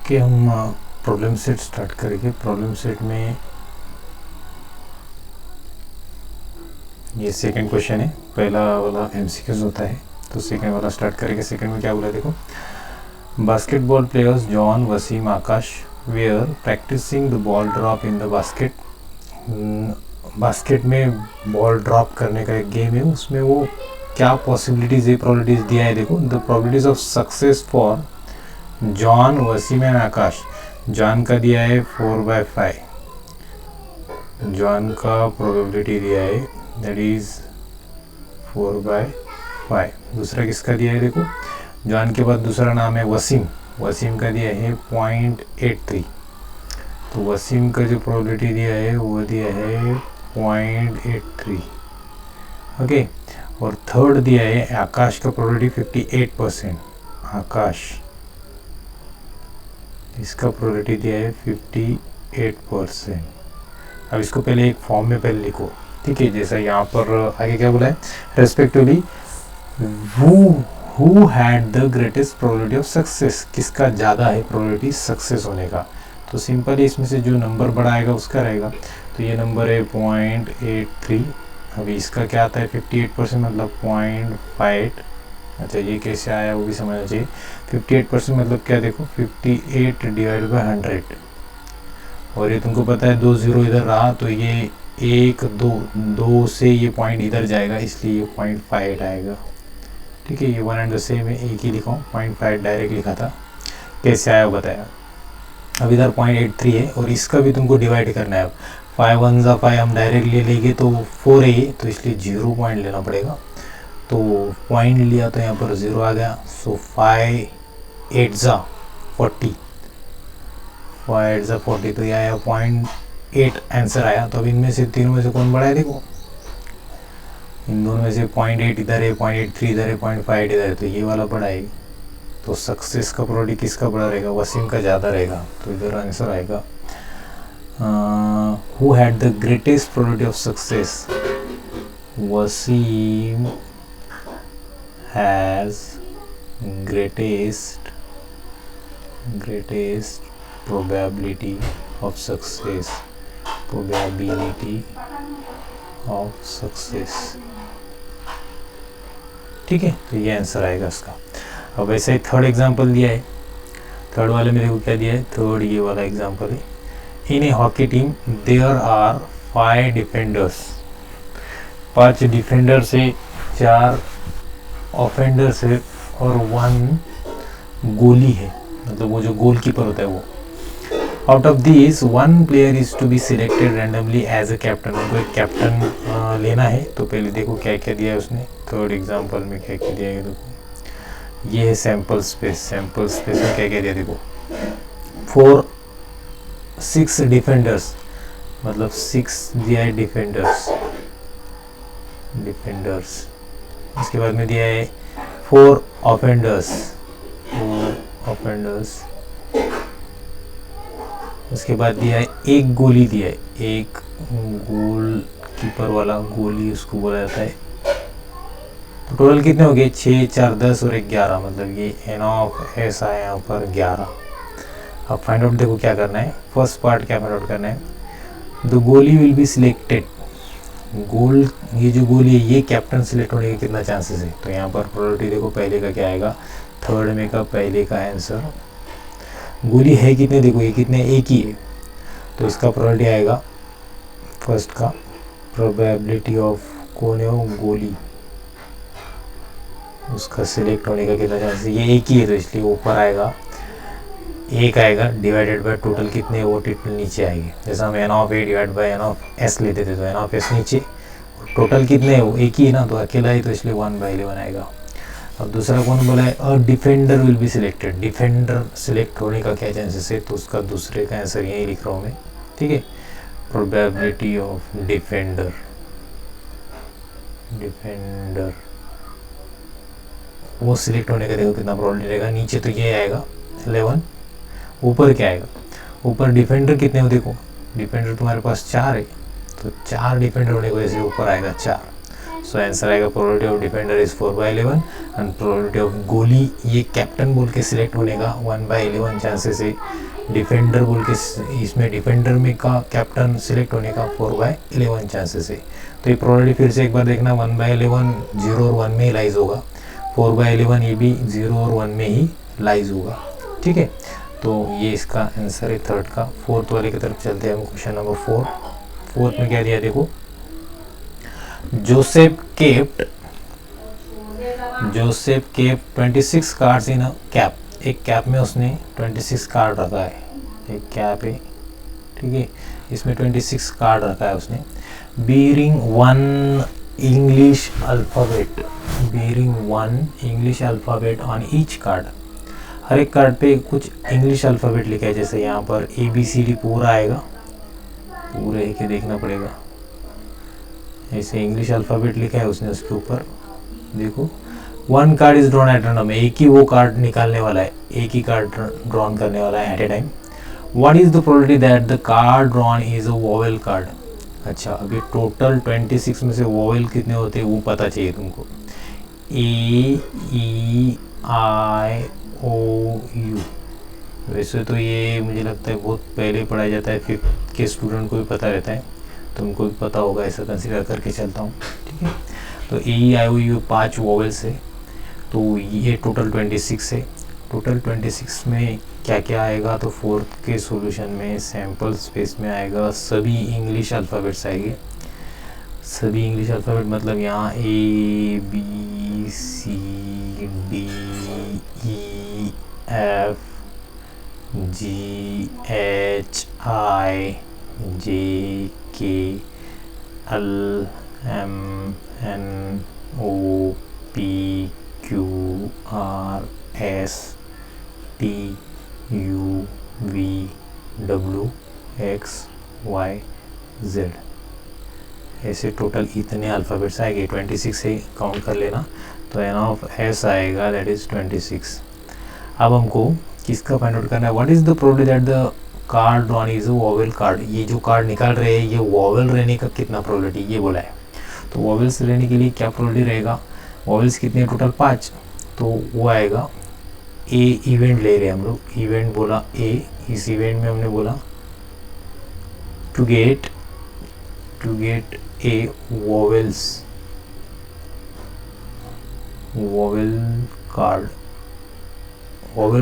Okay, हम problem set start करेंगे। Problem set में ये सेकंड क्वेश्चन है, पहला वाला एमसीक्यूज होता है, तो सेकंड वाला स्टार्ट करेंगे। सेकंड में क्या बोला देखो, basketball players John, Waseem, Akash were practising the ball drop in the basket. Basket में बॉल ड्रॉप करने का एक गेम है, उसमें वो क्या पॉसिबिलिटीज़ है, प्रोबेबिलिटीज़ दिया है। देखो, the probabilities of success for John, Waseem and Akash. John का दिया है 4/5, जॉन का प्रोबेबिलिटी दिया है दैट इज़ 4/5। दूसरा किसका दिया है देखो, जॉन के बाद दूसरा नाम है वसीम, वसीम का दिया है 0.83। तो वसीम का जो प्रोबेबिलिटी दिया है वो दिया है 0.83। ओके, और थर्ड दिया है आकाश का प्रोबेबिलिटी 58%। आकाश, इसका प्रोबेबिलिटी दिया है 58%। अब इसको पहले एक फॉर्म में पहले लिखो, ठीक है। जैसा यहाँ पर आगे क्या बोला है, respectively who had the greatest probability of success, किसका ज़्यादा है प्रोबेबिलिटी सक्सेस होने का। तो सिंपल है, इसमें से जो नंबर बड़ा आएगा उसका रहेगा। तो ये नंबर है 0.83। अभी इसका क्या आता है 58%, मतलब 0.5। अच्छा, ये कैसे आया वो भी समझना चाहिए। 58% मतलब क्या, देखो 58 डिवाइड बाई 100, और ये तुमको पता है 2 0 इधर रहा, तो ये 1 2 से ये पॉइंट इधर जाएगा, इसलिए ये 0.5 आएगा। ठीक है, ये वन एंड द सेम है, एक ही लिखा हूँ, 0.5 डायरेक्ट लिखा था। कैसे आया बताया। अब इधर 0.83 है, और इसका भी तुमको डिवाइड करना है। 5 1 ज़ा 5 हम डायरेक्ट ले लेंगे तो 4 है, तो इसलिए 0 पॉइंट लेना पड़ेगा। तो पॉइंट लिया तो यहाँ पर 0 आ गया। सो 5 8 ज़ा 40, 5 8 ज़ा 40, तो यह आया 0.8 आंसर आया। तो अब इनमें से तीनों में से कौन बड़ा है देखो, इन दोनों में से 0.8 इधर है, 0.83 इधर है, 0.5 इधर है, तो ये वाला बड़ा है। तो सक्सेस का प्रोबेबिलिटी किसका बड़ा रहेगा, वसीम का ज़्यादा रहेगा। तो इधर आंसर आएगा who had the greatest probability of success, Waseem has greatest probability of success, probability of success। ठीक है, तो ये आंसर आएगा इसका। अब वैसे ही थर्ड एग्जांपल दिया है, थर्ड वाले में देखो क्या दिया है, थर्ड ये वाला एग्जांपल है। In a hockey team there are 5 defenders, 5 defenders है, 4 ऑफेंडर्स है, और 1 गोली है, मतलब वो जो गोल कीपर होता है वो। Out of this 1 player is to be selected randomly as a captain. उनको एक कैप्टन लेना है। तो पहले देखो क्या क्या दिया है उसने, थर्ड एग्जांपल में क्या क्या दिया है देखो। ये है सैम्पल स्पेस, सैम्पल स्पेस में क्या क्या दिया देखो। 6 डिफेंडर्स, मतलब 6 दिया है डिफेंडर्स। उसके बाद में दिया है 4 ऑफेंडर्स, उसके बाद दिया है 1 गोली दिया है, 1 गोल कीपर वाला गोली उसको बोला जाता है। तो टोटल कितने हो गए, 6 4 10 और 1 11, मतलब ये एन ऑफ एस आया यहाँ पर 11। अब फाइंड आउट देखो क्या करना है, फर्स्ट पार्ट क्या फाइंड आउट करना है, द गोली विल बी सिलेक्टेड। गोल, ये जो गोली है ये कैप्टन सिलेक्ट होने के कितना चांसेस है। तो यहाँ पर प्रोबेबिलिटी देखो, पहले का क्या आएगा, थर्ड में का पहले का आंसर। गोली है कितने देखो, ये कितने, एक ही है, तो इसका प्रोबेबिलिटी आएगा फर्स्ट का, प्रोबेबिलिटी ऑफ कौन है वो गोली, उसका सिलेक्ट होने का कितना चांसेस, ये एक ही है, तो इसलिए ऊपर आएगा 1 आएगा, डिवाइडेड बाय टोटल कितने, वो टोटल नीचे आएगी। जैसे हम n of A divide by N of S लेते थे, तो एन ऑफ एस नीचे, टोटल कितने है वो एक ही है ना, तो अकेला ही, तो इसलिए 1/11 आएगा। अब दूसरा कौन बोला है, अ defender will be selected. Defender select होने का क्या चांसेस है, तो उसका दूसरे का आंसर यही लिख रहा हूँ मैं, ठीक है। प्रोबेबिलिटी ऑफ डिफेंडर, वो सिलेक्ट होने का देखो कितना प्रोबेबिलिटी रहेगा। नीचे तो ये आएगा 11, ऊपर क्या आएगा, ऊपर डिफेंडर कितने हो देखो, डिफेंडर तुम्हारे पास 4 है, तो 4 डिफेंडर होने की वजह से ऊपर आएगा 4। सो आंसर आएगा probability of defender is 4/11 and probability of गोली ये कैप्टन बोल के सिलेक्ट होने का 1/11 चांसेस है, डिफेंडर बोल के इसमें डिफेंडर में का कैप्टन सिलेक्ट होने का 4/11 चांसेस है। तो ये प्रोबेबिलिटी फिर से एक बार देखना, 1/11 0 और 1 में ही लाइज होगा, 4/11 ये भी 0 और 1 में ही लाइज होगा। ठीक है, तो ये इसका आंसर है थर्ड का। फोर्थ वाले की तरफ चलते हैं हम, क्वेश्चन नंबर 4। फोर्थ में क्या दिया देखो, Joseph kept 26 cards in a cap, एक कैप में उसने 26 कार्ड रखा है, एक कैप है, ठीक है, इसमें 26 कार्ड रखा है उसने, bearing one English alphabet on each card, हर एक कार्ड पे कुछ इंग्लिश अल्फ़ाबेट लिखा है, जैसे यहाँ पर ABCD पूरा आएगा, पूरे ही के देखना पड़ेगा, ऐसे इंग्लिश अल्फ़ाबेट लिखा है उसने उसके ऊपर। देखो, one card is drawn at random, एक ही वो कार्ड निकालने वाला है, एक ही कार्ड ड्रॉन करने वाला है at a time. What is the probability that the card drawn is a vowel card. अच्छा, अभी टोटल 26 में से वोवेल कितने होते हैं वो पता चाहिए तुमको, A-E-I-O-U। वैसे तो ये मुझे लगता है बहुत पहले पढ़ाया जाता है, 5th के स्टूडेंट को भी पता रहता है, तुमको भी पता होगा, ऐसा कंसिडर करके चलता हूँ। ठीक है, तो A-E-I-O-U 5 वोवेल्स है, तो ये टोटल 26 है। टोटल 26 में क्या क्या आएगा, तो फोर्थ के सॉल्यूशन में सैम्पल स्पेस में आएगा सभी इंग्लिश अल्फ़ाबेट्स आएंगे, सभी इंग्लिश अल्फ़ाबेट मतलब यहाँ ABCDEFGHIJKLMNOPQRSTUVWXYZ, ऐसे टोटल इतने अल्फ़ाबेट्स आएंगे, 26 से काउंट कर लेना, तो एन ऑफ एस आएगा दैट इज़ 26। अब हमको किसका फाइंड आउट करना है, what is the probability that the card drawn is a vowel card, ये जो कार्ड निकाल रहे हैं ये वोवेल रहने का कितना प्रोबेबिलिटी ये बोला है। तो वोवेल्स रहने के लिए क्या प्रोबेबिलिटी रहेगा, वोवेल्स कितने टोटल 5, तो वो आएगा ए इवेंट ले रहे हैं हम लोग, इवेंट बोला ए, इस इवेंट में हमने बोला to get a vowel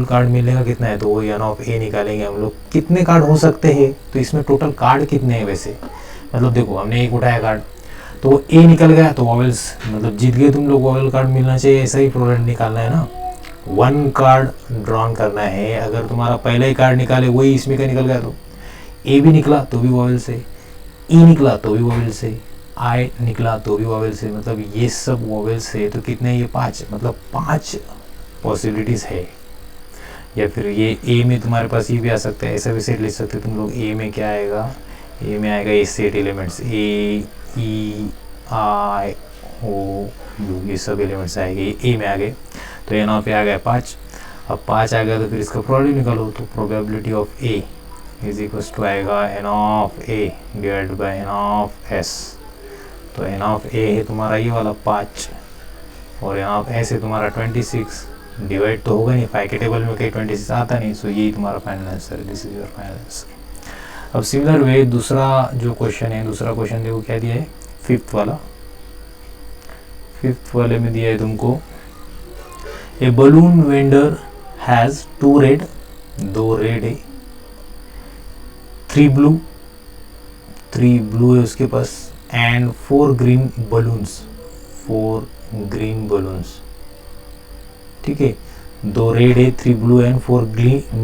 card मिलेगा कितना है, तो वो एन ऑफ ए निकालेंगे हम लोग। कितने कार्ड हो सकते हैं, तो इसमें टोटल कार्ड कितने हैं वैसे, मतलब देखो हमने एक उठाया कार्ड तो ए निकल गया, तो वोवेल्स मतलब जीत गए तुम लोग, वोवेल कार्ड मिलना चाहिए, ऐसा ही प्रोडक्ट निकालना है ना, 1 कार्ड ड्रॉन करना है। अगर तुम्हारा पहला ही कार्ड निकाले वही इसमें का निकल गया, तो ए भी निकला तो भी वोवेल से, ई निकला तो भी वोवेल से, आई निकला तो भी वोवेल से, मतलब ये सब वोवेल से। तो कितने, ये 5, मतलब 5 पॉसिबिलिटीज़ है। या फिर ये ए में तुम्हारे पास ये भी आ सकता है, ऐसा भी सेट ले सकते हो तुम लोग। ए में क्या आएगा, ए में आएगा ये सेट एलिमेंट्स A-E-I-O-U, ये सब एलिमेंट्स आएंगे, ए में आ गए, तो एन ऑफ ए आ गया 5। अब 5 आ गया तो फिर इसका प्रोबेबिलिटी निकालो, तो probability of A is equals to आएगा N of A divide by N of S. तो एन ऑफ ए है तुम्हारा ये वाला 5 और एन ऑफ एस है तुम्हारा 26, डिवाइड तो होगा नहीं, 5 के टेबल में कहीं 26 आता नहीं, सो यही तुम्हारा फाइनल आंसर है, this is your final answer. अब सिमिलर वे दूसरा जो क्वेश्चन है, दूसरा क्वेश्चन देखो क्या दिया है, 5th वाला। 5th वाले में दिया है तुमको, a balloon vendor has 2 red, 2 red है, 3 ब्लू है उसके पास, and 4 green balloons, 4 green balloons. ठीक है, 2 रेड है, 3 ब्लू एंड 4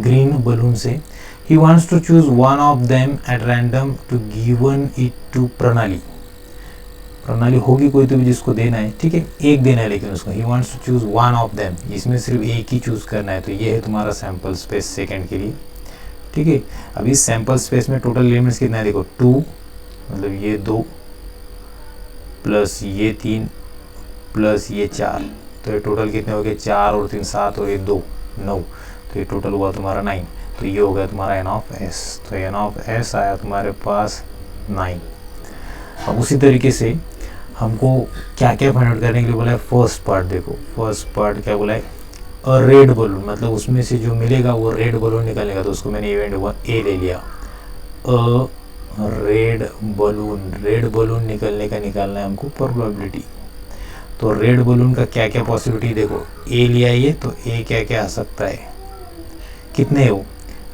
ग्रीन बलून्स है। He wants to choose one of them at random to given it to प्रणाली। प्रणाली होगी कोई तो भी जिसको देना है, ठीक है, एक देना है लेकिन उसको। He wants to choose one of them, इसमें सिर्फ एक ही चूज करना है। तो ये है तुम्हारा सैम्पल स्पेस सेकंड के लिए, ठीक है। अभी सैम्पल स्पेस में टोटल एलिमेंट्स कितना है देखो, 2 मतलब ये 2 प्लस ये 3 प्लस ये 4, तो ये टोटल कितने हो गए, 4 और 3 7 और ये 2 9, तो ये टोटल हुआ तुम्हारा 9। तो ये हो गया तुम्हारा एन ऑफ एस, तो एन ऑफ एस आया तुम्हारे पास 9। अब उसी तरीके से हमको क्या क्या फाइंड आउट करने के लिए बोला है, फर्स्ट पार्ट देखो, फर्स्ट पार्ट क्या बोला है, अ रेड बलून, मतलब उसमें से जो मिलेगा वो रेड बलून निकलेगा, तो उसको मैंने इवेंट हुआ ए ले लिया, अ रेड बलून निकलने का निकालना है हमको प्रोबेबिलिटी। तो रेड बलून का क्या क्या पॉसिबिलिटी देखो, ए लिया ये, तो ए क्या क्या आ सकता है, कितने हो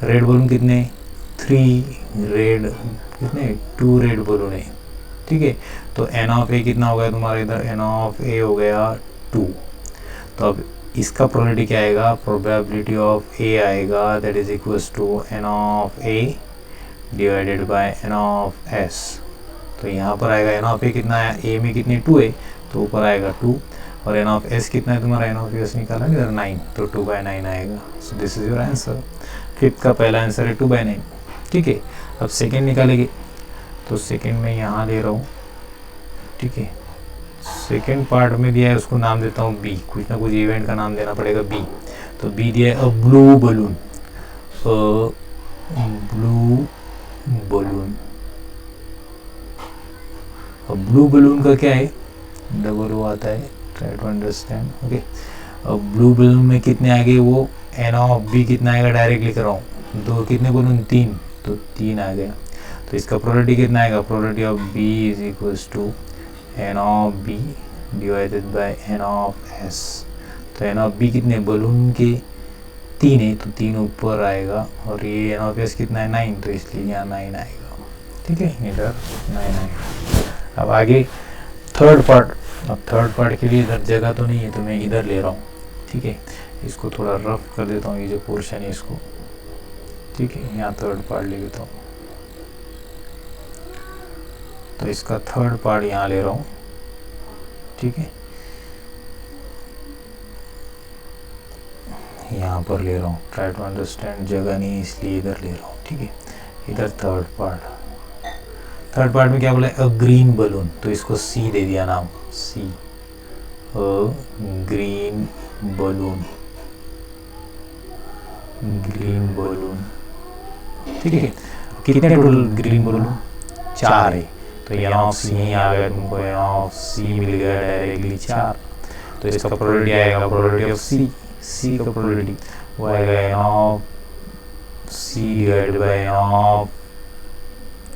रेड बलून, कितने 3 रेड, कितने 2 रेड बलून है, ठीक है। तो एन ऑफ ए कितना हो गया तुम्हारा इधर, एन ऑफ ए हो गया 2। तो अब इसका प्रोबेबिलिटी क्या आएगा, प्रोबेबिलिटी ऑफ ए आएगा that is equals to N of A divided by N of S. तो यहाँ पर आएगा एन ऑफ ए कितना है, ए में कितने 2 है, तो ऊपर आएगा 2, और एन ऑफ एस कितना है तुम्हारा, एन ऑफ एस निकाला इधर 9, तो 2/9 आएगा। So this is your answer. Fifth का पहला आंसर है 2/9, ठीक है। अब सेकेंड निकालेंगे, तो सेकेंड में यहाँ ले रहा हूँ, ठीक है। सेकेंड पार्ट में दिया है, उसको नाम देता हूँ बी, कुछ ना कुछ इवेंट का नाम देना पड़ेगा बी। तो बी दिया है अ ब्लू बलून, अब ब्लू बलून का क्या है, डबल ओ आता है, ट्राई टू अंडरस्टैंड, ओके। अब ब्लू बलून में कितने आ गए, वो एन ऑफ बी कितना आएगा, डायरेक्ट लिख रहा हूँ, दो कितने बलून 3, तो 3 आ गया। तो इसका प्रोबेबिलिटी कितना आएगा, probability of B is equals to N of B divided by N of S. तो एन ऑफ बी कितने, बलून के 3 है, तो 3 ऊपर आएगा, और ये एन ऑफ एस कितना है 9, तो इसलिए यहाँ 9 आएगा, ठीक है, इधर 9 आएगा। अब आगे थर्ड पार्ट, अब थर्ड पार्ट के लिए इधर जगह तो नहीं है, तो मैं इधर ले रहा हूँ, ठीक है। इसको थोड़ा रफ कर देता हूँ, ये जो पोर्शन है इसको, ठीक है, यहाँ थर्ड पार्ट ले लेता हूँ। तो इसका थर्ड पार्ट यहाँ ले रहा हूँ, ठीक है, यहाँ पर ले रहा हूँ, ट्राई टू अंडरस्टैंड, जगह नहीं इसलिए इधर ले रहा हूँ, ठीक है। इधर थर्ड पार्ट में क्या बोला है, अ ग्रीन बलून, तो इसको सी दे दिया नाम, सी, अ ग्रीन बलून, ठीक है। कितने टोटल ग्रीन बलून, 4 है, तो एन ऑफ सी यहीं आ गया, तुमको एन ऑफ सी मिल गया डायरेक्टली 4। तो इसका प्रोबेबिलिटी आएगा, प्रोबेबिलिटी ऑफ सी का प्रोबेबिलिटी वो आएगा N of C divided by N of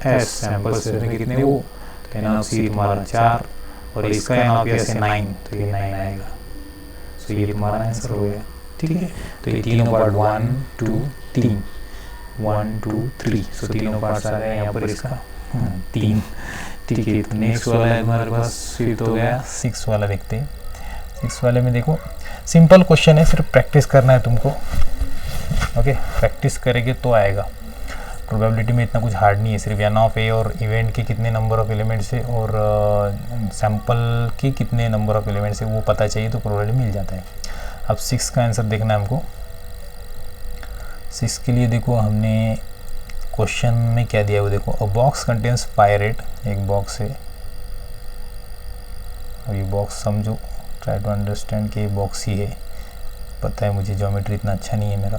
S, sample से कितने वो, तो एन ऑफ सी तुम्हारा 4, और इसका एन ऑफ एस है 9, तो ये 9 आएगा। सो ये तुम्हारा आंसर हो गया, ठीक है। तो ये तीनों पार्ट 1 2 3, 1 2 3, सो तीनों पार्ट्स आ गए यहाँ पर इसका 3, ठीक है। तो नेक्स्ट वाला है हमारे पास, फिफ्थ हो गया, 6 वाला देखते हैं। 6 वाले में देखो सिंपल क्वेश्चन है, सिर्फ प्रैक्टिस करना है तुमको, ओके। प्रैक्टिस करेंगे तो आएगा। प्रोबेबिलिटी में इतना कुछ हार्ड नहीं है, सिर्फ एन ऑफ ए और इवेंट के कितने नंबर ऑफ एलिमेंट्स है और सैंपल के कितने नंबर ऑफ एलिमेंट्स है वो पता चाहिए, तो प्रोबेबिलिटी मिल जाता है। अब 6 का आंसर देखना है हमको। 6 के लिए देखो हमने क्वेश्चन में क्या दिया है वो देखो, अ बॉक्स कंटेन्स 5 रेड, एक बॉक्स है, और ये बॉक्स समझो, ट्राई टू अंडरस्टैंड कि ये बॉक्स ही है, पता है मुझे ज्योमेट्री इतना अच्छा नहीं है मेरा।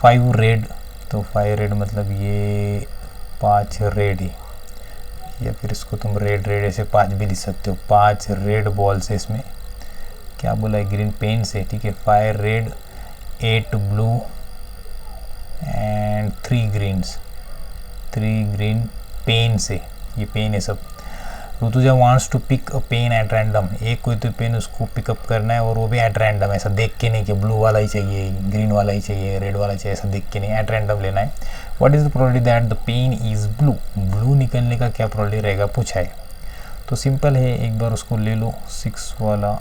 5 रेड, तो 5 रेड मतलब ये 5 रेड है, या फिर इसको तुम रेड ऐसे 5 भी लिख सकते हो। 5 रेड बॉल्स है इसमें, क्या बोला है, ग्रीन पेन से, ठीक है। 5 red 8 blue and 3 green pen से, ये पेन है सब। Rutuja wants to pick a pen at random, एक कोई तो पेन उसको पिकअप करना है, और वो भी एट रैंडम, ऐसा देख के नहीं कि ब्लू वाला ही चाहिए, ग्रीन वाला ही चाहिए, रेड वाला चाहिए, ऐसा देख के नहीं, एट रैंडम लेना है। What is the probability that the pen is blue निकलने का क्या प्रोबेबिलिटी रहेगा पूछा है। तो सिंपल है, एक बार उसको ले लो 6 वाला,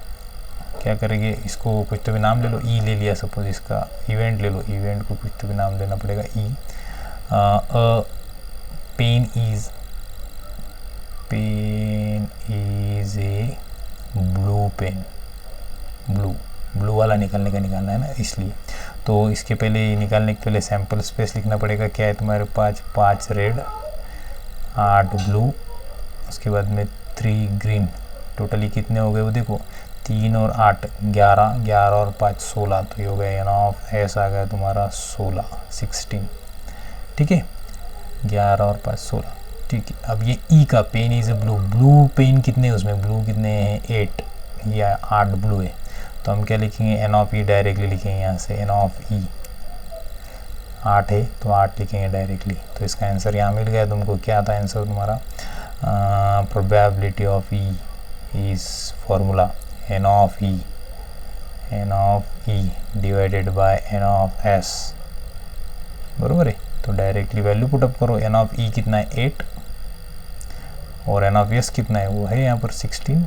क्या करेंगे, इसको कुछ तो भी नाम ले लो, ई ले लिया सपोज, इसका इवेंट ले लो, इवेंट को कुछ तो भी नाम देना पड़ेगा, E. Pen is a blue pen, blue वाला निकालने का निकालना है ना, इसलिए। तो इसके पहले निकालने के पहले सैंपल स्पेस लिखना पड़ेगा, क्या है तुम्हारे पास 5 रेड 8 ब्लू, उसके बाद में 3 ग्रीन, टोटली कितने हो गए वो देखो, 3 और 8 11 और 5 16, तो ये हो गया एन ऑफ एस आ गया तुम्हारा 16 ठीक है, 11 और 5 16। ठीक है। अब ये ई का pen is a blue, blue pen कितने उसमें, ब्लू कितने हैं 8 या 8 ब्लू है, तो हम क्या लिखेंगे एन ऑफ ई डायरेक्टली लिखेंगे यहाँ से, एन ऑफ ई 8 है तो 8 लिखेंगे डायरेक्टली। तो इसका आंसर यहाँ मिल गया तुमको। क्या था आंसर तुम्हारा, probability of E is formula n of E divided by N of S, बरोबर है। तो डायरेक्टली वैल्यू पुटअप करो, एन ऑफ ई कितना है 8 और एन ऑफ एस कितना है, वो है यहाँ पर 16।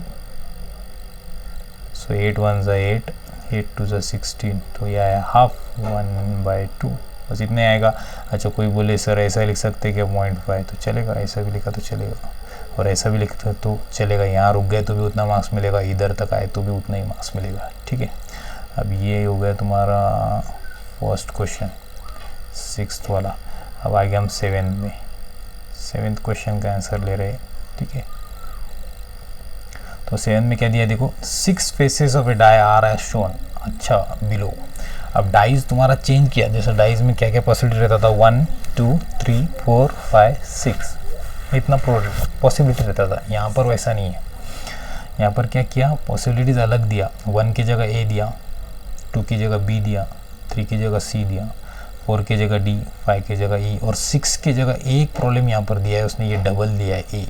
सो 8 1 ज़ा 8, 8 2 ज़ा 16, तो यह है हाफ 1/2, बस इतने आएगा। अच्छा कोई बोले सर ऐसा लिख सकते क्या 0.5, तो चलेगा, ऐसा भी लिखा तो चलेगा और ऐसा भी लिखते तो चलेगा। यहाँ रुक गए तो भी उतना मार्क्स मिलेगा, इधर तक आए तो भी उतना ही मार्क्स मिलेगा, ठीक है। अब ये हो गया तुम्हारा फर्स्ट क्वेश्चन 6th वाला। अब आ गया हम 7th में, 7th क्वेश्चन का आंसर ले रहे हैं, ठीक है। तो 7th में क्या दिया देखो, 6 faces of a die are as shown, अच्छा बिलो। अब डाइज तुम्हारा चेंज किया, जैसे डाइज में क्या क्या पॉसिबिलिटी रहता था 1 2 3 4 5 6, इतना पॉसिबिलिटी रहता था। यहाँ पर वैसा नहीं है, यहाँ पर क्या किया, पॉसिबिलिटीज़ अलग दिया। 1 की जगह ए दिया, 2 की जगह बी दिया, 3 की जगह सी दिया, 4 की जगह डी, 5 की जगह ई, और 6 की जगह एक प्रॉब्लम यहाँ पर दिया है उसने, ये डबल दिया है ए।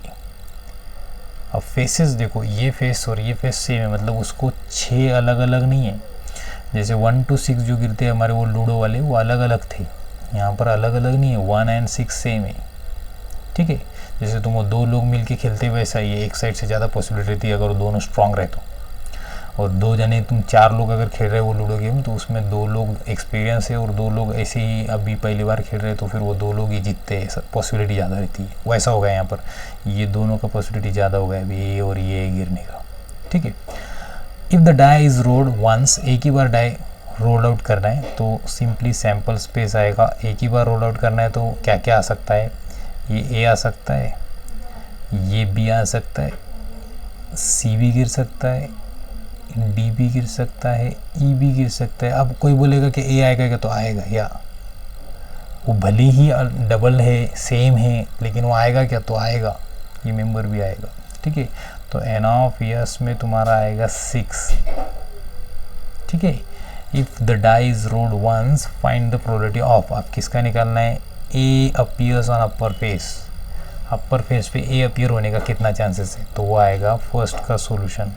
अब फेसेस देखो, ये फेस और ये फेस सेम है, मतलब उसको 6 अलग अलग नहीं है। जैसे 1 to 6 जो गिरते हैं हमारे वो लूडो वाले, वो अलग अलग थे, यहाँ पर अलग अलग नहीं है, 1 and 6 सेम है, ठीक है। जैसे तुम वो 2 लोग मिलके खेलते वैसा ही है, एक साइड से ज़्यादा पॉसिबिलिटी रहती है अगर वो दोनों स्ट्रांग रहे तो। और 2 जने तुम 4 लोग अगर खेल रहे हो वो लूडो गेम, तो उसमें 2 लोग एक्सपीरियंस है और 2 लोग ऐसे ही अभी पहली बार खेल रहे हैं, तो फिर वो 2 लोग ही जीतते हैं, पॉसिबिलिटी ज़्यादा रहती है। वैसा होगा यहाँ पर, ये दोनों का पॉसिबिलिटी ज़्यादा होगा अभी ये और ये गिरने का, ठीक है। If the die is rolled once, एक ही बार डाई रोल आउट करना है तो सिंपली सैम्पल स्पेस आएगा। एक ही बार रोल आउट करना है तो क्या क्या आ सकता है, ये ए आ सकता है, ये बी आ सकता है, सी भी गिर सकता है, डी भी गिर सकता है, ई भी गिर सकता है। अब कोई बोलेगा कि ए आएगा क्या, तो आएगा, या वो भले ही डबल है सेम है लेकिन वो आएगा क्या, तो आएगा, ये मेंबर भी आएगा, ठीक है। तो एन ऑफ एस में तुम्हारा आएगा 6, ठीक है। If the die is rolled once find the probability of, आप किसका निकालना है, A appears on upper face, upper face पे ए अपीयर होने का कितना चांसेस है, तो वो आएगा फर्स्ट का सॉल्यूशन।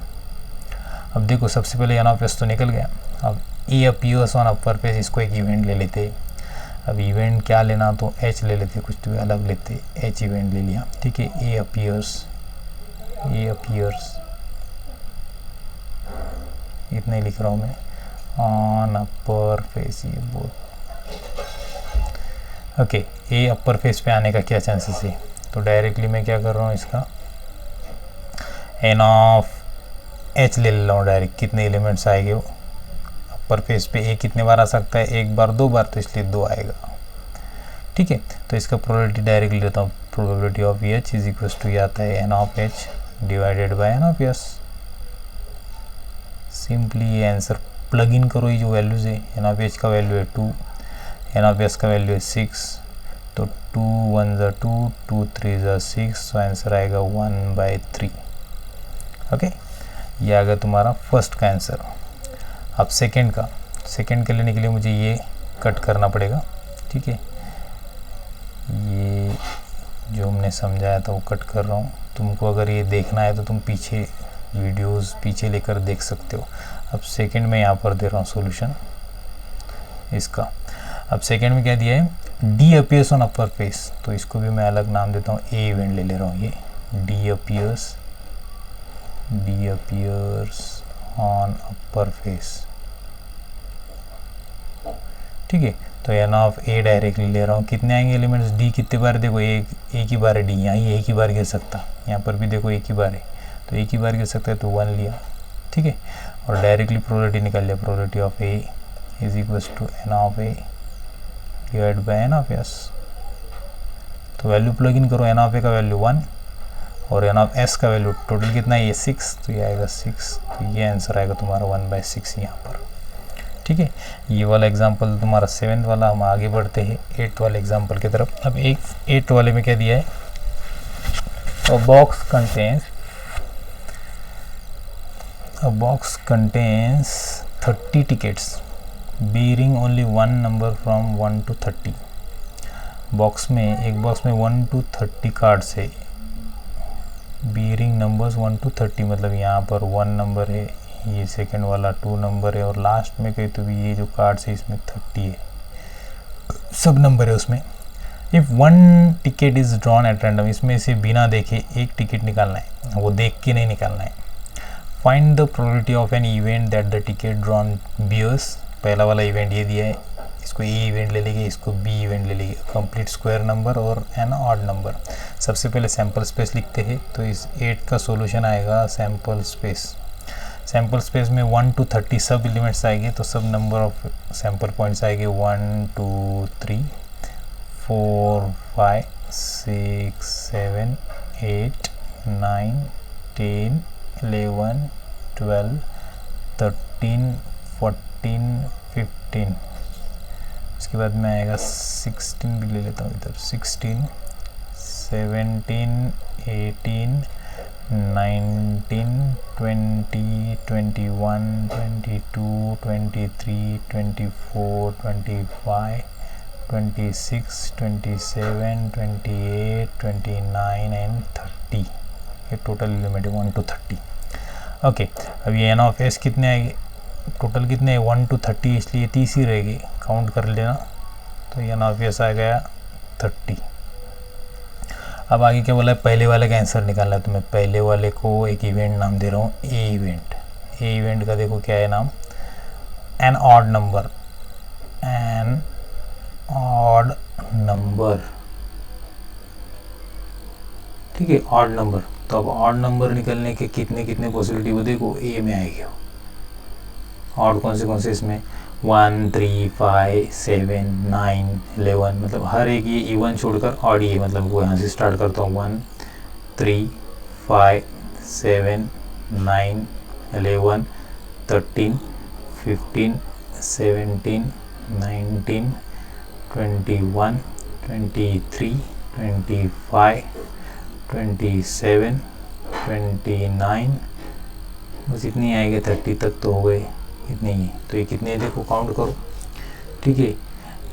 अब देखो सबसे पहले एन ऑफ एस तो निकल गया, अब ए अपीयर्स ऑन अपर फेस, इसको एक इवेंट ले लेते। अब इवेंट क्या लेना, तो एच ले लेते, कुछ तो अलग लेते, एच इवेंट ले लिया, ठीक है। ए अपीयर्स इतना ही लिख रहा हूँ मैं, ऑन अपर फेस, ये बोल, ओके। ए अपर फेस पे आने का क्या चांसेस है, तो डायरेक्टली मैं क्या कर रहा हूँ, इसका एन ऑफ एच ले रहा हूँ डायरेक्ट, कितने एलिमेंट्स आएंगे वो अपर फेस पे, ए कितने बार आ सकता है, एक बार 2 बार, तो इसलिए 2 आएगा, ठीक है। तो इसका प्रोबेबिलिटी डायरेक्ट ले लेता हूँ, probability of H is equal to आता है N of H divided by N of S. Simply ये आंसर प्लग इन करो, ये जो वैल्यूज़ है, एन ऑफ एच का वैल्यू है 2, एन ऑफ एस का वैल्यू है 6, तो 2 1 ज़ा 2, 2 3 ज़ा 6, तो आंसर आएगा 1/3, ओके। ये आ गया तुम्हारा फर्स्ट का आंसर। अब सेकंड के लेने के लिए मुझे ये कट करना पड़ेगा, ठीक है। ये जो हमने समझाया था वो कट कर रहा हूँ, तुमको अगर ये देखना है तो तुम पीछे वीडियोस पीछे लेकर देख सकते हो। अब सेकंड में यहाँ पर दे रहा हूँ सॉल्यूशन इसका। अब सेकंड में क्या दिया है, D appears on upper face, तो इसको भी मैं अलग नाम देता हूँ, ए इवेंट ले रहा हूँ, ये D appears on upper face, ठीक है। तो एन ऑफ ए डायरेक्टली ले रहा हूँ, कितने आएंगे एलिमेंट्स, डी कितने बार, देखो एक ही बार है डी, यहाँ ही एक ही बार गिर सकता, यहाँ पर भी देखो एक ही बार है, तो एक ही बार गिर सकता है, तो 1 लिया, ठीक है। और डायरेक्टली प्रोबेबिलिटी निकाल लिया, probability of A is equal to N of A divide by N of S. तो वैल्यू प्लग इन करो, एन ऑफ ए का वैल्यू 1 और एन ऑफ एस का वैल्यू टोटल कितना है, ये 6, तो ये आएगा 6, तो ये आंसर आएगा तुम्हारा 1/6 यहाँ पर, ठीक है। ये वाला एग्जाम्पल तुम्हारा 7th वाला। हम आगे बढ़ते हैं 8th वाले एग्जाम्पल की तरफ। अब एक 8th वाले में क्या दिया है, A box contains 30 tickets bearing only one number from 1 to 30. एक बॉक्स में 1 to 30 कार्ड्स है, bearing numbers 1 to 30 मतलब यहाँ पर 1 नंबर है, ये सेकंड वाला 2 नंबर है, और लास्ट में कहीं तो भी ये जो कार्ड्स है इसमें 30 है, सब नंबर है उसमें. If one ticket is drawn at random, इसमें से बिना देखे एक टिकट निकालना है, वो देख के नहीं निकालना है. Find the probability of an event that the ticket drawn bears. पहला वाला इवेंट ये दिया है, इसको ए इवेंट ले लेंगे, इसको बी इवेंट ले लेंगे. कंप्लीट स्क्वायर नंबर और एन ऑड नंबर. सबसे पहले सैम्पल स्पेस लिखते हैं, तो इस 8 का सॉल्यूशन आएगा सैम्पल स्पेस. सैम्पल स्पेस में 1 to 30 सब एलिमेंट्स आएंगे, तो सब नंबर ऑफ सैम्पल पॉइंट्स आएंगे 1 2 3 4 5 6 7 8 9 10 11 12 13 14 15. इसके बाद में आएगा 16 भी ले लेता हूँ इधर. 16 17 18 19 20 21 22 23 24 25 26 27 28 29 एंड 30. ये टोटल एलिमेंट है 1 to 30. ओके, अब ये एन ऑफ एस कितने आएंगे, टोटल कितने 1 to 30, इसलिए 30 ही रहेगी, काउंट कर लेना. तो एन ऑफ एस आ गया 30. अब आगे क्या बोला है, पहले वाले का आंसर निकालना है. तो मैं पहले वाले को एक इवेंट नाम दे रहा हूँ ए इवेंट. ए इवेंट का देखो क्या है नाम, an odd number. An odd number, ठीक है, ऑड नंबर. तो अब ऑड नंबर निकलने के कितने पॉसिबिलिटी वो देखो ए में आएगी. ऑड कौन से इसमें 1 3 5 7 9 11, मतलब हर एक ये इवन छोड़कर ऑड ही है. मतलब वो यहाँ से स्टार्ट करता हूँ 1 3 5 7 9 11 13 15 17 19 21 23 25 27 29, बस इतनी आएगी. 30 तक तो हो गए, इतने ही. तो ये कितने देखो काउंट करो, ठीक है.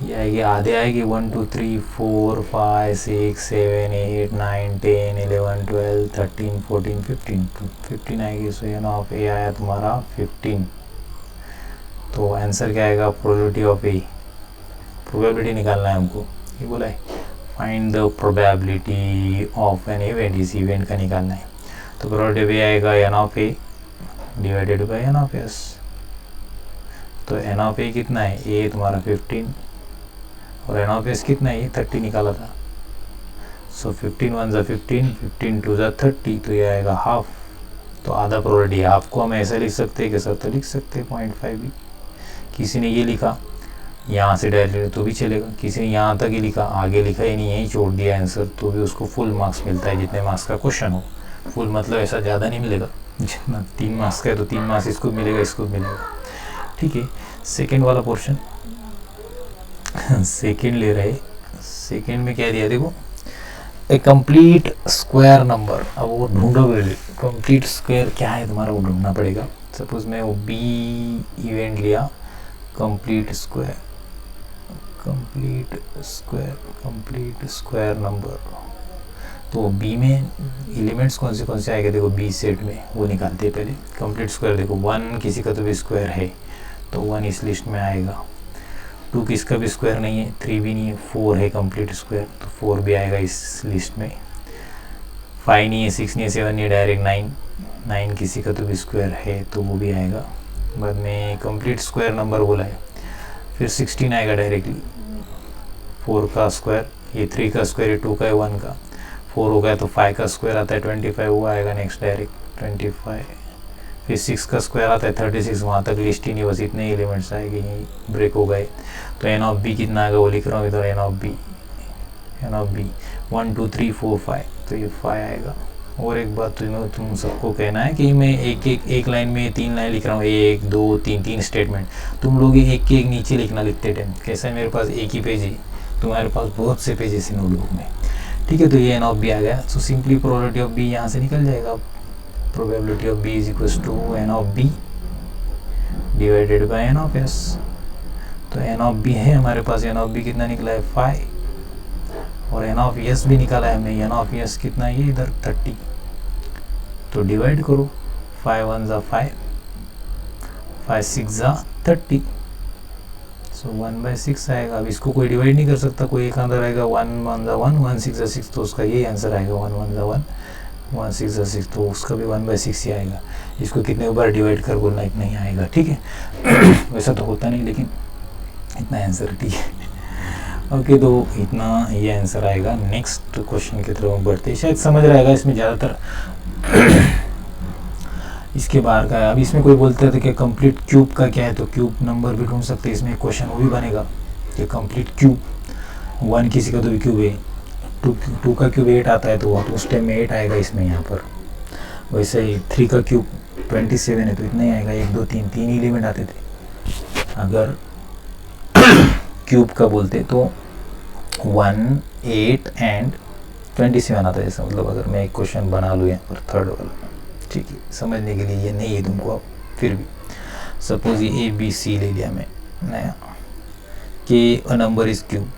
ये आएगी, आधे आएगी 1 2 3 4 5 6 7 8 9 10 11 12 13 14 15 आएगी. सो एन ऑफ ए आया तुम्हारा 15. तो आंसर क्या आएगा, प्रोबेबिलिटी ऑफ ए. प्रोबेबिलिटी निकालना है हमको, ये बोला है find the probability of an event, इस इवेंट का निकालना है. तो प्रोबेबिलिटी आएगा N of A divided by N of S. तो एन ऑफ ए कितना है, ए तुम्हारा 15 और एन ऑफ एस कितना है, ये 30 निकाला था. सो 15 1 ज़ा 15, 15 2 ज़ा 30, तो ये आएगा हाफ. तो आधा प्रोबेबिलिटी है. हाफ को हम ऐसे लिख सकते हैं, कैसा तो लिख सकते हैं 0.5 भी. किसी ने ये लिखा यहाँ से डायरेक्ट तो भी चलेगा, किसी ने यहाँ तक ही लिखा, आगे लिखा ही नहीं, यही छोड़ दिया आंसर, तो भी उसको फुल मार्क्स मिलता है, जितने मार्क्स का क्वेश्चन हो. फुल मतलब ऐसा ज़्यादा नहीं मिलेगा, जितना 3 मार्क्स का है तो 3 मार्क्स इसको मिलेगा, इसको मिलेगा, ठीक है. सेकेंड वाला पोर्शन सेकेंड ले रहे. सेकेंड में क्या दिया देखो, ए कंप्लीट स्क्वायर नंबर. अब वो ढूंढोगे, कंप्लीट स्क्वायर क्या है तुम्हारा, वो ढूंढना पड़ेगा. सपोज मैं वो बी इवेंट लिया, कंप्लीट स्क्वायर नंबर. तो बी में एलिमेंट्स कौन से आएगा देखो, बी सेट में, वो निकालते हैं पहले. कंप्लीट स्क्वायर देखो 1 किसी का तो भी स्क्वायर है, तो 1 इस लिस्ट में आएगा. 2 किसका भी स्क्वायर नहीं है, 3 भी नहीं है, 4 है कंप्लीट स्क्वायर, तो 4 भी आएगा इस लिस्ट में. 5 नहीं है, 6 नहीं है, 7 नहीं है, डायरेक्ट 9 किसी का तो भी स्क्वायर है, तो वो भी आएगा. बाद में कंप्लीट स्क्वायर नंबर बोला है, फिर 16 आएगा डायरेक्टली. 4 का स्क्वायर, ये 3 का स्क्वायर है, 2 का है, 1 का. 4 हो गया तो 5 का स्क्वायर आता है 25, वो आएगा नेक्स्ट डायरेक्ट 25. फिर 6 का स्क्वायर आता है 36, वहाँ तक लिस्ट ही नहीं, बस इतने एलिमेंट्स आएंगे, यही ब्रेक हो गए. तो एन ऑफ बी कितना आएगा वो लिख रहा हूँ इधर, एन ऑफ बी 1 2 3 4 5, तो ये 5 आएगा. और एक बात तुम सबको कहना है कि मैं एक लाइन में 3 लाइन लिख रहा हूँ, 1 2 3 स्टेटमेंट. तुम लोग एक के एक नीचे लिखना लिखते टाइम. कैसा है, मेरे पास एक ही पेज है, तुम्हारे पास बहुत से पेजेस है नोटबुक में, ठीक है, तो ये एन ऑफ बी आ गया। So simply probability of B यहाँ से निकल जाएगा, probability of B is equal to N of B divided by N of S. तो एन ऑफ बी है हमारे पास, एन ऑफ बी कितना निकला है 5, और एन ऑफ एस भी निकाला है हमने, एन ऑफ एस कितना है ये इधर 30। तो डिवाइड करो, 5 1 ज़ा 5, 5 6 ज़ा 30, सो 1/6 आएगा। अब इसको कोई डिवाइड नहीं कर सकता, कोई एक अंदर आएगा, 1 1 ज़ा 1, 1 6 ज़ा 6, तो उसका यही आंसर आएगा, 1 1 ज़ा 1, 1 6 ज़ा 6, तो उसका भी 1/6 ही आएगा। इसको कितने बार डिवाइड कर बोलना, इतना ही आएगा, ठीक है। वैसा तो होता नहीं, लेकिन इतना आंसर, ठीक है। ओके, तो इतना ये आंसर आएगा। नेक्स्ट क्वेश्चन की तरफ बढ़ते, शायद समझ रहेगा इसमें ज़्यादातर इसके बाहर का है। अब इसमें कोई बोलता है कि कंप्लीट क्यूब का क्या है, तो क्यूब नंबर भी ढूंढ सकते हैं, इसमें क्वेश्चन वो भी बनेगा कि कंप्लीट क्यूब, 1 किसी का तो भी क्यूब है, 2 का क्यूब 8 आता है, तो उस टाइम में 8 आएगा इसमें यहाँ पर। वैसे ही 3 का क्यूब 27 है, तो इतना ही आएगा, 1 2 3 3 एलिमेंट आते थे। अगर क्यूब का बोलते तो 1 8 एंड 27 आता है, जैसा मतलब अगर मैं एक क्वेश्चन बना लूँ यहाँ पर थर्ड वाला, ठीक है, समझने के लिए ये नहीं है तुमको। अब फिर भी सपोज ये ABC ले लिया मैं नया, कि a number is cube,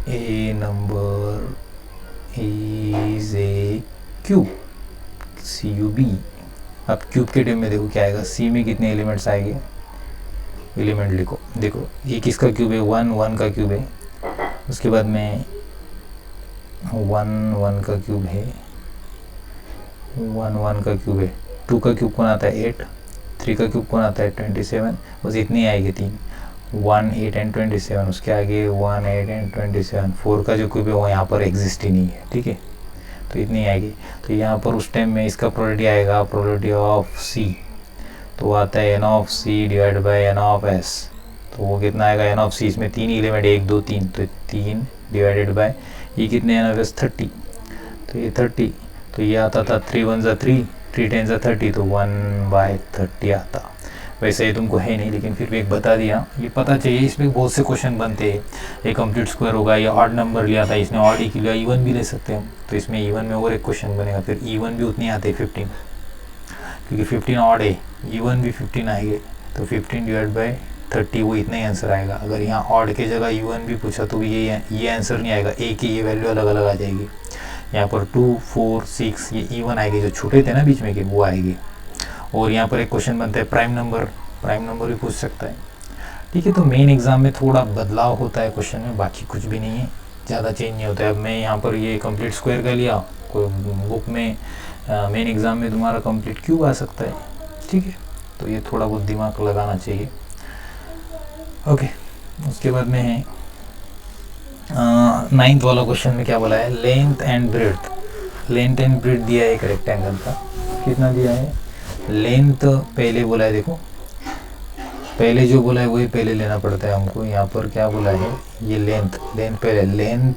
A number is a cube, CUB। अब क्यूब के टाइम में देखो क्या आएगा, C में कितने एलिमेंट्स आएंगे, एलिमेंट लिखो, देखो ये किसका क्यूब है, 1 1 का क्यूब है, उसके बाद में 1 1 का क्यूब है, 1 1 का क्यूब है, 2 का क्यूब कौन आता है 8, 3 का क्यूब कौन आता है 27, बस इतनी आएगी 3, 1 8 एंड 27, उसके आगे 1 8 एंड 27, 4 का जो क्यूब है वो यहाँ पर एग्जिस्ट ही नहीं है, ठीक है, तो इतनी आएगी। तो यहाँ पर उस टाइम में इसका प्रोबेबिलिटी आएगा, प्रोबेबिलिटी ऑफ C, तो आता है N of C divide by N of S, तो वो कितना आएगा, एन ऑफ C, इसमें 3 एलिमेंट 1 2 3, तो 3 डिवाइडेड बाय ये कितने, एन ऑफ S 30, तो ये 30, तो ये आता था 3 1 ज़ा 3, 3 10 ज़ा 30, तो 1/30 आता। वैसे ही तुमको है नहीं, लेकिन फिर भी एक बता दिया, ये पता चाहिए। इसमें बहुत से क्वेश्चन बनते हैं, ये कंप्लीट स्क्वायर होगा, ये ऑड नंबर लिया था इसने, ऑड ही के लिए इवन भी ले सकते हैं, तो इसमें इवन में और एक क्वेश्चन बनेगा, फिर इवन भी उतनी आते हैं 15, क्योंकि 15 ऑड है, इवन भी 15 आएंगे, तो 15 डिवाइड बाई 30 वो इतना ही आंसर आएगा। अगर यहाँ ऑड के जगह इवन भी पूछा तो भी ये आंसर नहीं आएगा, ए की ये वैल्यू अलग अलग आ जाएगी। यहाँ पर 2 4 6 ये इवन आएगी, जो छूटे थे ना बीच में के वो आएगी। और यहाँ पर एक क्वेश्चन बनता है प्राइम नंबर भी पूछ सकता है, ठीक है। तो मेन एग्जाम में थोड़ा बदलाव होता है क्वेश्चन में, बाकी कुछ भी नहीं है, ज़्यादा चेंज नहीं होता है। अब मैं यहाँ पर ये कंप्लीट स्क्वायर का लिया, कोई बुक में मेन एग्ज़ाम में तुम्हारा कंप्लीट क्यूब आ सकता है, ठीक है। तो ये थोड़ा बहुत दिमाग लगाना चाहिए। ओके, उसके बाद में है 9th वाला क्वेश्चन में क्या बोला है, लेंथ एंड ब्रेड्थ दिया है एक रेक्टेंगल का, कितना दिया है, लेंथ पहले बोला है, देखो पहले जो बोला है वही पहले लेना पड़ता है हमको। यहाँ पर क्या बोला है, ये लेंथ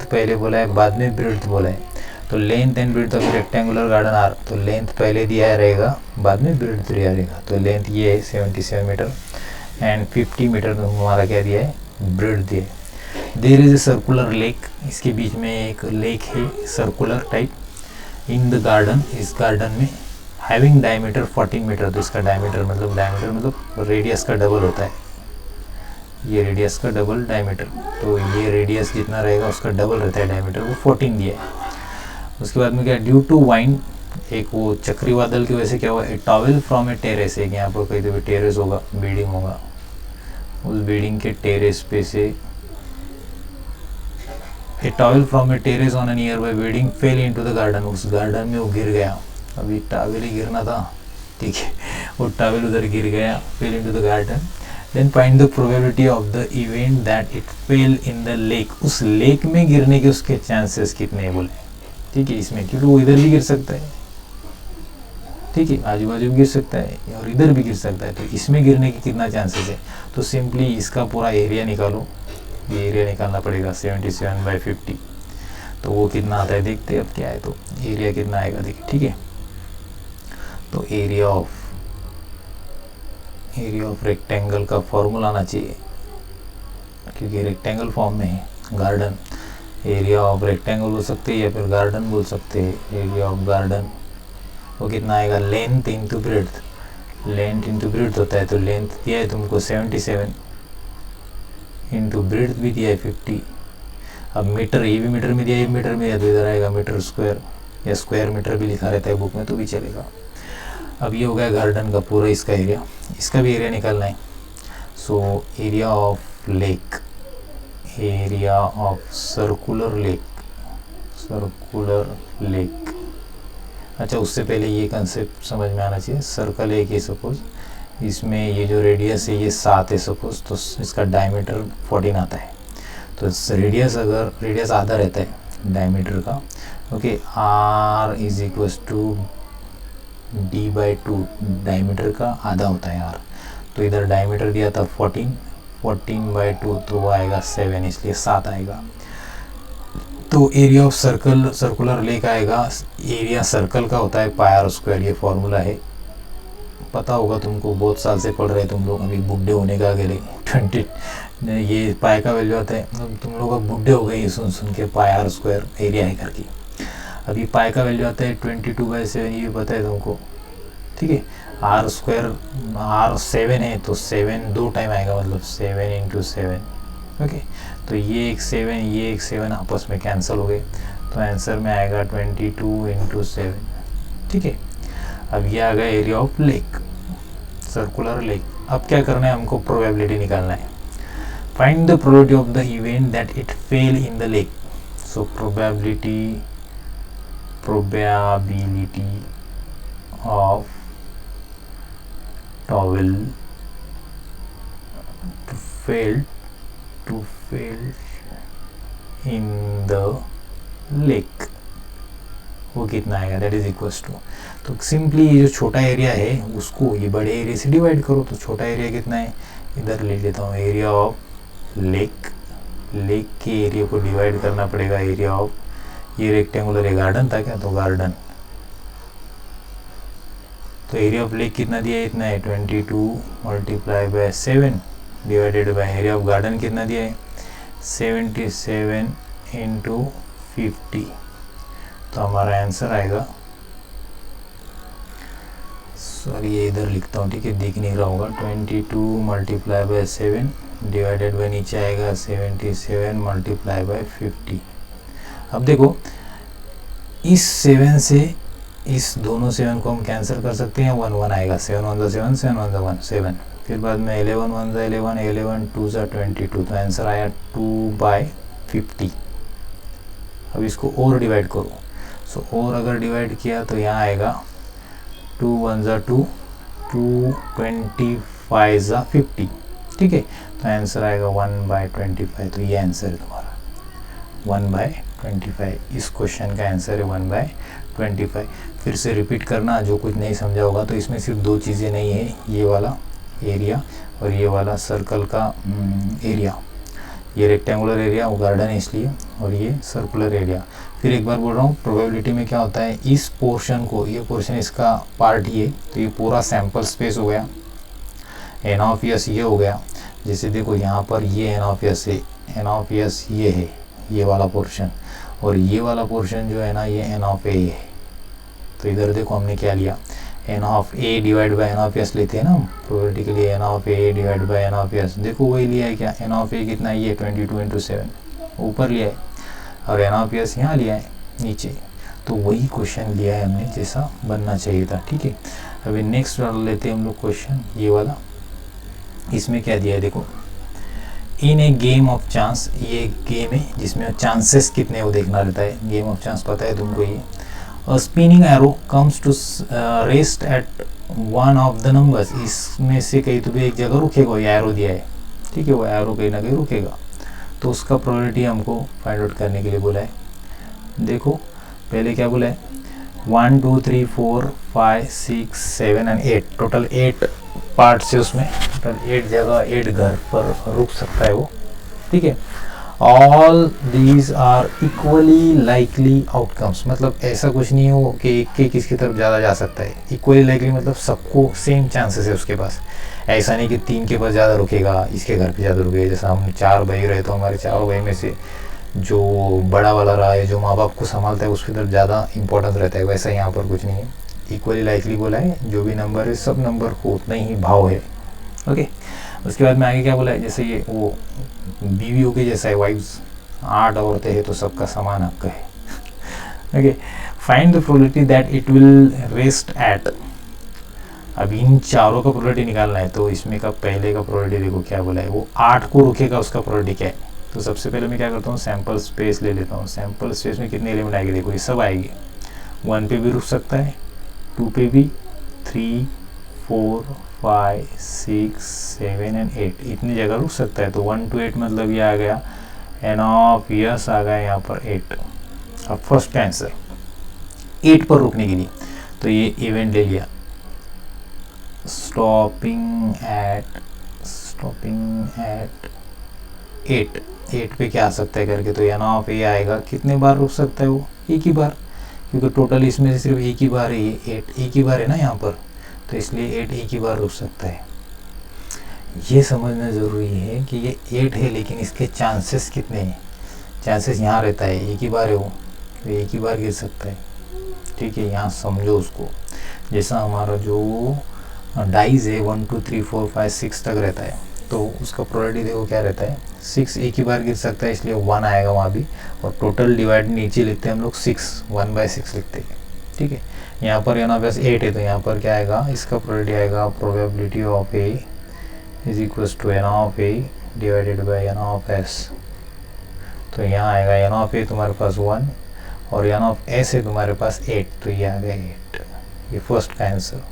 पहले बोला है, बाद में ब्रेड्थ बोला है। तो length and breadth of rectangular garden are, तो लेंथ पहले दिया रहेगा, बाद में ब्रेड्थ दिया रहेगा। तो लेंथ ये है 77 मीटर एंड 50 मीटर में हमारा क्या दिया है, ब्रेड्थ दिया है। There is a circular lake, इसके बीच में एक लेक है circular type in the garden, इस गार्डन में हैविंग डायमीटर 14 मीटर। तो इसका डायमीटर मतलब रेडियस का डबल होता है, ये रेडियस का डबल डायमीटर, तो ये रेडियस जितना रहेगा उसका डबल रहता है डायमीटर, वो 14 दिया है। उसके बाद में क्या, ड्यू टू वाइंड, एक वो चक्री बादल की वजह से क्या हुआ, ए टॉवेल फ्रॉम ए टेरेस, एक यहाँ पर कहीं तो भी टेरेस होगा, बिल्डिंग होगा, उस बिल्डिंग के टेरेस पे से a towel from a terrace on a near by building fell into the garden, उस गार्डन में वो गिर गया। अभी टॉवेल ही गिरना था, ठीक है, वो टॉवेल उधर गिर गया, fell into the garden. Then find the probability of the event that it fell in the lake, उस लेक में गिरने के उसके चांसेस कितने बोले, ठीक है। इसमें क्योंकि वो इधर भी गिर सकता है, ठीक है, आजू बाजू भी गिर सकता है और इधर भी गिर सकता है, तो इसमें गिरने के कितना चांसेस है। तो सिंपली इसका पूरा एरिया निकालो, ये एरिया निकालना पड़ेगा 77/50, तो वो कितना आता है देखते हैं अब क्या है। तो एरिया कितना आएगा देखिए, ठीक है। तो एरिया ऑफ रेक्टेंगल का फॉर्मूला आना चाहिए, क्योंकि रेक्टेंगल फॉर्म में है गार्डन। एरिया ऑफ रेक्टेंगल बोल सकते हैं या फिर गार्डन बोल सकते हैं। एरिया ऑफ गार्डन वो कितना आएगा, length into breadth, length into breadth होता है, तो लेंथ दिया है तुमको 77 इंटू ब्रेड्थ भी दिया है 50। अब मीटर, ये भी मीटर में दिया है, मीटर में दिया, तो इधर आएगा मीटर स्क्वायर या स्क्वायर मीटर भी लिखा रहता है बुक में तो भी चलेगा। अब ये हो गया गार्डन का पूरा इसका एरिया, इसका भी एरिया निकालना है। So area of lake, area of circular lake, circular lake. अच्छा उससे पहले ये कंसेप्ट समझ में आना चाहिए। सर्कल है कि सपोज इसमें ये जो रेडियस है ये 7 है सपोज, तो इसका डायमीटर 14 आता है। तो रेडियस, अगर रेडियस आधा रहता है डायमीटर का, okay, R is equals to D by 2, diameter का आधा होता है आर। तो इधर डायमीटर दिया था 14, 14 बाई 2 तो वो आएगा 7, इसलिए 7 आएगा। तो area of circle, circular lake आएगा, एरिया सर्कल का होता है पाई आर स्क्वायर, ये फॉर्मूला है, पता होगा तुमको, बहुत साल से पढ़ रहे तुम लोग, अभी बुढ़े होने का अगले 20 ये पाई का वैल्यू आता है, तुम लोग अब बुढ़े हो गए ये सुन सुन के पाई आर स्क्वायर एरिया है करके। अभी पाई का वैल्यू आता है 22/7, ये पता है तुमको, ठीक है। आर स्क्वायर, आर 7 है तो 7 2 टाइम आएगा, मतलब 7 इंटू 7, ओके। तो ये एक 7, ये एक 7 आपस में कैंसिल हो गए, तो आंसर में आएगा 22 इंटू 7, ठीक है। अब ये आ गया area of lake, circular lake. अब क्या करना है हमको, प्रोबेबिलिटी निकालना है। Find the probability of the event that it fell in the lake. So probability of towel failed in the lake, वो कितना आएगा, दैट इज इक्वल्स टू, तो सिंपली ये जो छोटा एरिया है उसको ये बड़े एरिया से डिवाइड करो। तो छोटा एरिया कितना है, इधर ले लेता हूँ, एरिया ऑफ लेक, लेक के एरिया को डिवाइड करना पड़ेगा एरिया ऑफ, ये रेक्टेंगुलर गार्डन था क्या, तो गार्डन, तो एरिया ऑफ लेक कितना दिया है, इतना है 22 multiply by 7 divided by area of garden कितना दिया है 77 इंटू 50। तो हमारा आंसर आएगा, सॉरी ये इधर लिखता हूँ, ठीक है, दिख नहीं रहा होगा, 22 मल्टीप्लाई बाय 7 डिवाइडेड बाय नीचे आएगा 77 मल्टीप्लाई बाय 50। अब देखो इस 7 से इस दोनों 7 को हम कैंसिल कर सकते हैं, 1 1 आएगा, 7 1 7 7 1 1 7, फिर बाद में 11 1 11 11 2 22, तो आंसर आया 2/50। अब इसको और डिवाइड करो, सो और अगर डिवाइड किया तो यहाँ आएगा 2 1 2 2 25 50, ठीक है। तो आंसर आएगा 1/25, तो ये आंसर है तुम्हारा 1/25। इस क्वेश्चन का आंसर है 1/25। फिर से रिपीट करना, जो कुछ नहीं समझा होगा, तो इसमें सिर्फ 2 चीज़ें नहीं है, ये वाला एरिया और ये वाला सर्कल का एरिया, ये रेक्टेंगुलर एरिया वो गार्डन है इसलिए, और ये सर्कुलर एरिया। फिर एक बार बोल रहा हूँ, प्रोबेबिलिटी में क्या होता है, इस पोर्शन को, ये पोर्शन इसका पार्ट ये, तो ये पूरा सैम्पल स्पेस हो गया, एन ऑफ एस ये हो गया। जैसे देखो यहाँ पर ये एन ऑफ एस है, एन ऑफ एस ये है, ये वाला पोर्शन, और ये वाला पोर्शन जो है ना ये एन ऑफ ए है। तो इधर देखो हमने क्या लिया, N of A divide by N of S लेते हैं ना प्रोबेबिलिटी के लिए, N of A divide by N of S. देखो वही लिया है क्या, एन ऑफ ए कितना है, ये 22 इंटू 7 ऊपर लिया है, और एन ऑफ एस यहाँ लिया है नीचे। तो वही क्वेश्चन लिया है हमने जैसा बनना चाहिए था, ठीक है। अभी नेक्स्ट वाला लेते हैं हम लोग क्वेश्चन, ये वाला। इसमें क्या दिया है देखो, इन ए गेम ऑफ चांस, ये गेम है जिसमें चांसेस कितने वो देखना रहता है, गेम ऑफ चांस पता है तुमको। ये A spinning arrow comes to rest at one of the numbers, इसमें से कहीं तो भी एक जगह रुकेगा, ये एरो दिया है, ठीक है, वो एरो कहीं ना कहीं रुकेगा, तो उसका प्रोबेबिलिटी हमको फाइंड आउट करने के लिए बोला है। देखो पहले क्या बोला है, 1 2 3 4 5 6 7 एंड 8, टोटल 8 पार्ट्स है उसमें, टोटल 8 जगह 8 घर पर रुक सकता है वो, ठीक है। All these are equally likely outcomes, मतलब ऐसा कुछ नहीं हो कि एक के किसकी तरफ ज़्यादा जा सकता है, इक्वली लाइकली मतलब सबको सेम चांसेस है उसके पास। ऐसा नहीं कि 3 के पास ज़्यादा रुकेगा, इसके घर पे ज़्यादा रुकेगा। जैसा हम 4 भाई रहे तो हमारे 4 भाई में से जो बड़ा वाला रहा है, जो माँ बाप को संभालता है, उसकी तरफ ज़्यादा इंपॉर्टेंस रहता है। वैसा यहाँ पर कुछ नहीं है, इक्वली लाइकली बोला है, जो भी नंबर है सब नंबर को उतना ही भाव है। ओके, उसके बाद में आगे क्या बोला है, जैसे ये वो बीवियों के जैसा है, वाइफ्स 8 औरतें हैं तो सबका समान हक है। Okay, find the probability that it will rest at. अब इन चारों का प्रोबेबिलिटी निकालना है, तो इसमें का पहले का प्रोबेबिलिटी देखो क्या बोला है, वो 8 को रुकेगा, उसका प्रोबेबिलिटी क्या है। तो सबसे पहले मैं क्या करता हूँ, सैम्पल स्पेस ले लेता हूँ। सैम्पल स्पेस में कितने एलिमेंट आएंगे, देखो ये सब आएगी। 1 पे भी रुक सकता है, 2 पे भी, 3, 4, 5, 6, 7 एंड 8 इतनी जगह रुक सकता है। तो 1 to 8 मतलब ये आ गया एन ऑफ यस आ गया यहाँ पर 8। अब फर्स्ट का आंसर 8 पर रुकने के लिए, तो ये इवेंट ले लिया, स्टॉपिंग एट 8 पे क्या आ सकता है करके, तो एन ऑफ ए आएगा। कितने बार रुक सकता है वो, एक ही बार, क्योंकि टोटल इसमें से सिर्फ एक ही बार है, ये 8 एक ही बार है ना यहाँ पर, तो इसलिए 8 एक ही बार रुक सकता है। ये समझना ज़रूरी है कि ये 8 है, लेकिन इसके चांसेस कितने हैं। चांसेस यहाँ रहता है, एक ही बार है वो, तो एक ही बार गिर सकता है। ठीक है, यहाँ समझो उसको। जैसा हमारा जो डाइज है 1 2 3 4 5 6 तक रहता है, तो उसका प्रोबेबिलिटी देखो क्या रहता है, 6 एक ही बार गिर सकता है, इसलिए 1 आएगा वहाँ भी। और टोटल डिवाइड नीचे लिखते हैं हम लोग 6, 1/6 लिखते हैं। ठीक है, यहाँ पर यहाँ बस 8 है, तो यहाँ पर क्या आएगा, इसका प्रोबेबिलिटी आएगा, probability of A is equals to N of A divided by N of S. तो यहाँ आएगा एन ऑफ ए तुम्हारे पास 1 और एन ऑफ एस है तुम्हारे पास 8, तो ये आ गया 8। ये फर्स्ट का आंसर।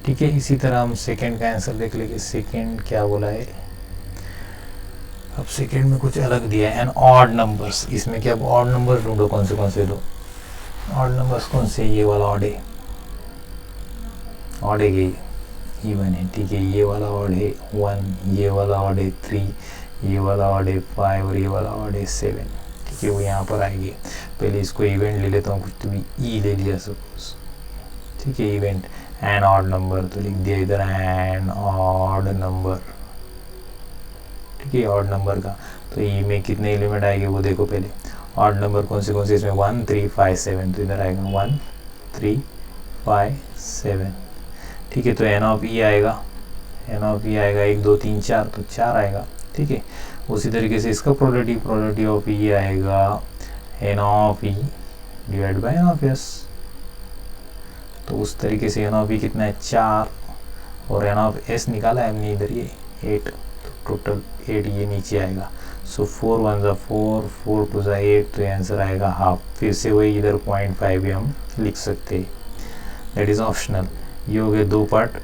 ठीक है, इसी तरह हम सेकंड का आंसर देख लेंगे। सेकंड क्या बोला है, अब सेकंड में कुछ अलग दिया है, एन ऑड नंबर्स। इसमें क्या, ऑड नंबर्स ढूंढो, कौन से दो ऑड नंबर्स कौन से, ये वाला ऑड है, ऑड है ये इवन है। ठीक है, ये वाला ऑड है 1, ये वाला ऑड है 3, ये वाला ऑड है 5 और ये वाला ऑड है 7। ठीक है, वो यहाँ पर आएगी। पहले इसको इवेंट ले लेता हूँ, कुछ तो भी ई ले लिया सपोज। ठीक है, इवेंट एन ऑड नंबर, तो लिख दिया इधर एन ऑड नंबर। ठीक है, ऑड नंबर का, तो ई में कितने एलिमेंट आएंगे वो देखो पहले। ऑड नंबर कौन से इसमें 1 3 5 7, तो इधर आएगा 1 3 5 7। ठीक है, तो एन ऑफ ई आएगा, एन ऑफ ई आएगा 1 2 3 4, तो 4 आएगा। ठीक है, उसी तरीके से इसका प्रोबेबिलिटी ऑफ ई आएगा N of E divide by N of S. तो उस तरीके से एन ऑफ ई कितना है 4, और एन ऑफ एस निकाला है हमने इधर ये 8, तो टोटल 8 ये नीचे आएगा। सो 4 1 ज़ा 4, 4 2 ज़ा 8, तो आंसर आएगा हाफ। फिर से वही इधर 0.5 भी हम लिख सकते हैं, दैट इज़ ऑप्शनल। ये हो गए 2 पार्ट।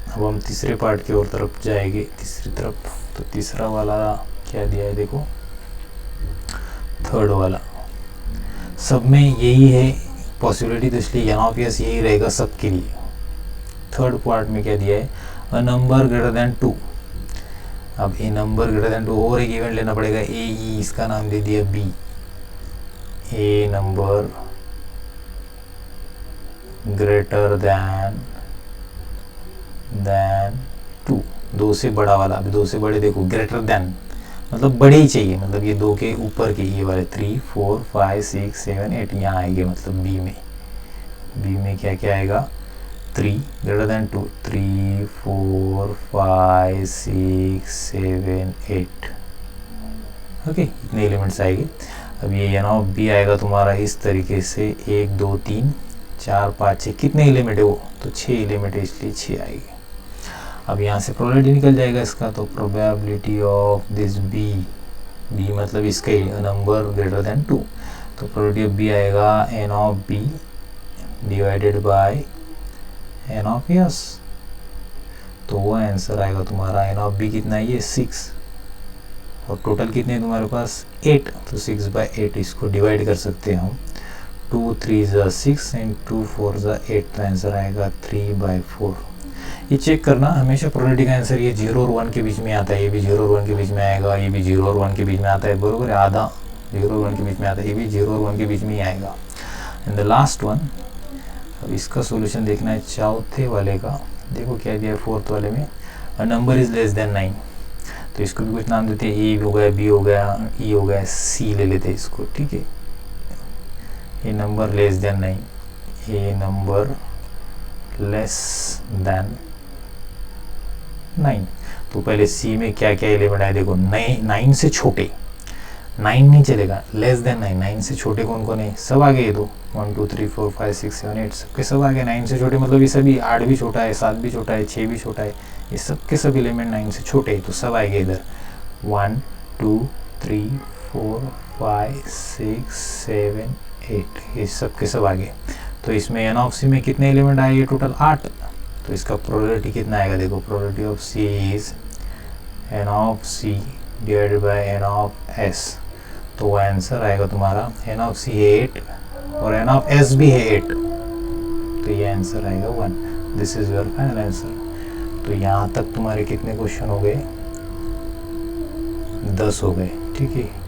अब हम तीसरे पार्ट की ओर तरफ जाएंगे, तीसरी तरफ। तो तीसरा वाला क्या दिया है देखो, थर्ड वाला, सब में यही है पॉसिबिलिटी, तो इसलिए एन ऑफ एस यही रहेगा सबके लिए। थर्ड पार्ट में क्या दिया है, अ नंबर ग्रेटर देन 2। अब ए नंबर ग्रेटर देन 2 और एक इवेंट लेना पड़ेगा, ए ई, इसका नाम दे दिया बी। ए नंबर ग्रेटर देन 2, 2 से बड़ा वाला। अभी 2 से बड़े देखो, ग्रेटर देन मतलब बड़े ही चाहिए, मतलब ये 2 के ऊपर के, ये वाले 3 4 5 6 7 8 यहाँ आएंगे। मतलब बी में क्या क्या आएगा, 3 ग्रेटर देन 2, 3 4 5 6 7 8। ओके, इतने एलिमेंट्स आएंगे। अब ये एन ऑफ बी आएगा तुम्हारा इस तरीके से, 1 2 3 4 5 6, कितने एलिमेंट है वो, तो 6 एलिमेंट है, इसलिए 6 आएगी। अब यहाँ से प्रोबेबिलिटी निकल जाएगा इसका, तो प्रोबेबिलिटी ऑफ दिस बी मतलब इसका ही नंबर ग्रेटर देन 2, तो प्रोबेबिलिटी ऑफ बी आएगा N of B divided by N of S. तो वो आंसर आएगा तुम्हारा, एन ऑफ बी कितना है ये 6, और टोटल कितने हैं तुम्हारे पास 8, तो 6/8 इसको डिवाइड कर सकते हैं हम। 2 3 ज़ा 6 एंड 2 4 ज़ा 8, तो आंसर आएगा 3/4। ये चेक करना हमेशा, प्रोबेबिलिटी का आंसर ये 0 और 1 के बीच में आता है, ये भी 0 और 1 के बीच में आएगा, ये भी 0 और 1 के बीच में आता है, बरोबर है, आधा 0 और 1 के बीच में आता है, ये भी 0 और 1 के बीच में ही आएगा। एंड द लास्ट वन, अब इसका सॉल्यूशन देखना है चौथे वाले का। देखो क्या दिया है फोर्थ वाले में, a number is less than 9। तो इसको भी कुछ नाम देते हैं, ए हो गया, बी हो गया, ई हो गया, सी ले लेते हैं इसको, ठीक है। ए नंबर लेस देन 9, ए नंबर लेस देन 9। तो पहले सी में क्या क्या एलिमेंट आए देखो, 9 से छोटे, 9 नहीं चलेगा, लेस देन 9, 9 से छोटे कौन कौन है, सब आ गए। तो 1 2 3 4 5 6 7 8 सबके सब आ गए 9 से छोटे, मतलब ये सभी 8 भी छोटा है, 7 भी छोटा है, 6 भी छोटा है, ये सब के सब एलिमेंट 9 से छोटे है, तो सब आएंगे इधर। 1 2 3 4 5 6 7 8 ये सब के सब आगे। तो इसमें एन ऑफ सी में कितने एलिमेंट आएंगे, टोटल 8। तो इसका प्रोबेबिलिटी कितना आएगा देखो, probability of C is N of C divided by N of S. तो वो आंसर आएगा तुम्हारा, एन ऑफ सी है 8 और एन ऑफ एस भी है 8, तो ये आंसर आएगा 1। This is your final answer. तो यहाँ तक तुम्हारे कितने क्वेश्चन हो गए, 10 हो गए, ठीक है।